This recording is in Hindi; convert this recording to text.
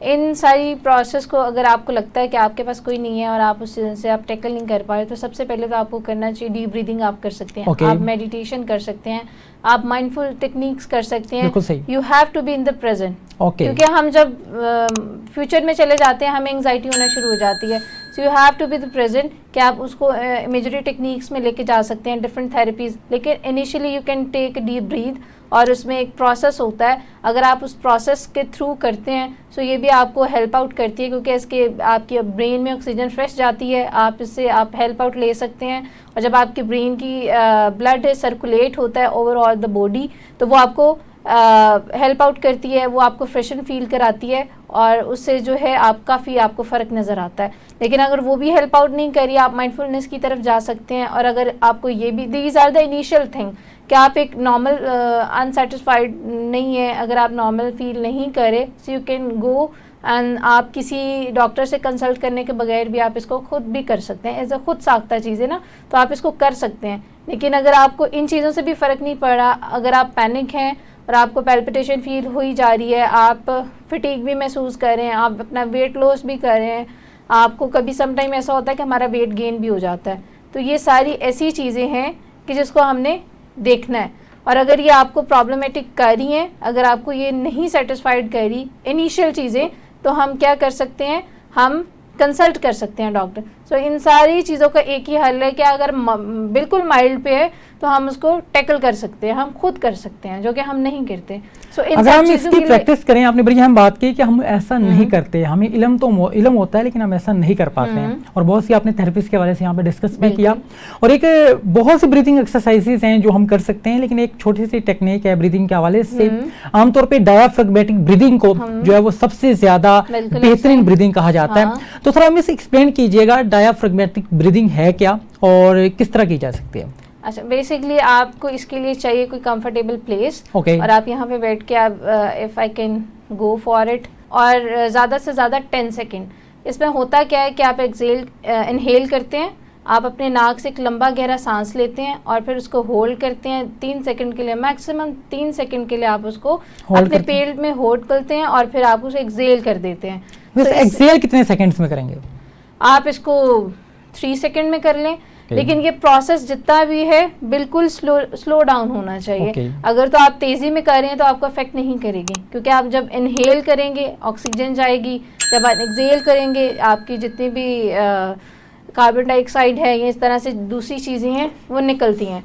इन सारी प्रोसेस को अगर आपको लगता है कि आपके पास कोई नहीं है और आप उससे आप टैकल नहीं कर पा रहे, तो सबसे पहले तो आपको करना चाहिए डीप ब्रीदिंग आप कर सकते हैं, आप मेडिटेशन कर सकते हैं, आप माइंडफुल टेक्निक्स कर सकते हैं। You have to be in the present, क्योंकि हम जब फ्यूचर में चले जाते हैं हमें एंग्जाइटी होना शुरू हो जाती है। So you have to be the present कि आप उसको इमेजरी टेक्निक्स में लेके जा सकते हैं, डिफरेंट थेरेपीज, लेकिन initially you can take deep breath और उसमें एक प्रोसेस होता है, अगर आप उस प्रोसेस के थ्रू करते हैं सो ये भी आपको हेल्प आउट करती है, क्योंकि इसके आपके ब्रेन में ऑक्सीजन फ्रेश जाती है, आप इससे आप हेल्प आउट ले सकते हैं। और जब आपके ब्रेन की ब्लड सर्कुलेट होता है ओवरऑल द बॉडी, तो वो आपको हेल्प आउट करती है, वो आपको फ्रेशन फील कराती है और उससे जो है आप काफ़ी आपको फ़र्क नज़र आता है। लेकिन अगर वो भी हेल्प आउट नहीं करी, आप माइंडफुलनेस की तरफ जा सकते हैं। और अगर आपको ये भी, these are the initial thing कि आप एक नॉर्मल अनसेटिस्फाइड नहीं है, अगर आप नॉर्मल फील नहीं करें, so you can go and आप किसी डॉक्टर से कंसल्ट करने के बगैर भी आप इसको खुद भी कर सकते हैं। एज अ खुद साख्ता चीज़ है ना, तो आप इसको कर सकते हैं। लेकिन अगर आपको इन चीज़ों से भी फ़र्क नहीं पड़ा, अगर आप पैनिक हैं और आपको पैल्पिटेशन फील हुई जा रही है, आप फटीग भी महसूस कर रहे हैं, आप अपना वेट लॉस भी कर रहे हैं, आपको कभी समटाइम ऐसा होता है कि हमारा वेट गेन भी हो जाता है, तो ये सारी ऐसी चीज़ें हैं कि जिसको हमने देखना है। और अगर ये आपको प्रॉब्लमेटिक कर रही हैं, अगर आपको ये नहीं सेटिस्फाइड कर रही इनिशियल चीज़ें, तो हम क्या कर सकते हैं, हम कंसल्ट कर सकते हैं डॉक्टर। सो इन सारी चीज़ों का एक ही हल है कि अगर बिल्कुल माइल्ड पे है तो हम उसको टैकल कर सकते हैं, हम खुद कर सकते हैं, जो कि हम नहीं करते। सो इन अगर हम इसकी प्रैक्टिस करें, आपने बड़ी हम बात की कि हम ऐसा नहीं करते, हमें इल्म होता है लेकिन हम ऐसा नहीं कर पाते हैं, और बहुत सी आपने थेरेपिस्ट के हवाले से यहाँ पे डिस्कस भी किया। और एक बहुत सी ब्रीथिंग एक्सरसाइजेज हैं जो हम कर सकते हैं, लेकिन एक छोटी सी टेक्निक है ब्रीथिंग के हवाले से, आमतौर पर डायाफ्राग्मेटिक ब्रीदिंग को जो है वो सबसे ज्यादा बेहतरीन ब्रीदिंग कहा जाता है। तो थोड़ा हमें एक्सप्लेन कीजिएगा डायाफ्राग्मेटिक ब्रीदिंग है क्या और किस तरह की जा सकती है। अच्छा, बेसिकली आपको इसके लिए चाहिए कोई कंफर्टेबल प्लेस, और आप यहाँ पे बैठ के आप if I can go for it, और ज़्यादा से ज़्यादा 10 सेकेंड। इसमें होता क्या है कि आप इनहेल करते हैं, आप अपने नाक से एक लंबा गहरा सांस लेते हैं और फिर उसको होल्ड करते हैं 3 सेकंड के लिए, मैक्सिमम 3 सेकंड के लिए आप उसको अपने पेट में होल्ड करते हैं और फिर आप उसे एक्सेल कर देते हैं। तो एक्सेल कितने सेकंड्स में करेंगे? आप इसको 3 सेकंड में कर लें, लेकिन ये प्रोसेस जितना भी है बिल्कुल स्लो डाउन होना चाहिए। अगर तो आप तेज़ी में कर रहे हैं तो आपको अफेक्ट नहीं करेगी, क्योंकि आप जब इनहेल करेंगे ऑक्सीजन जाएगी, जब आप एक्सेल करेंगे आपकी जितनी भी कार्बन डाइऑक्साइड है या इस तरह से दूसरी चीज़ें हैं वो निकलती हैं।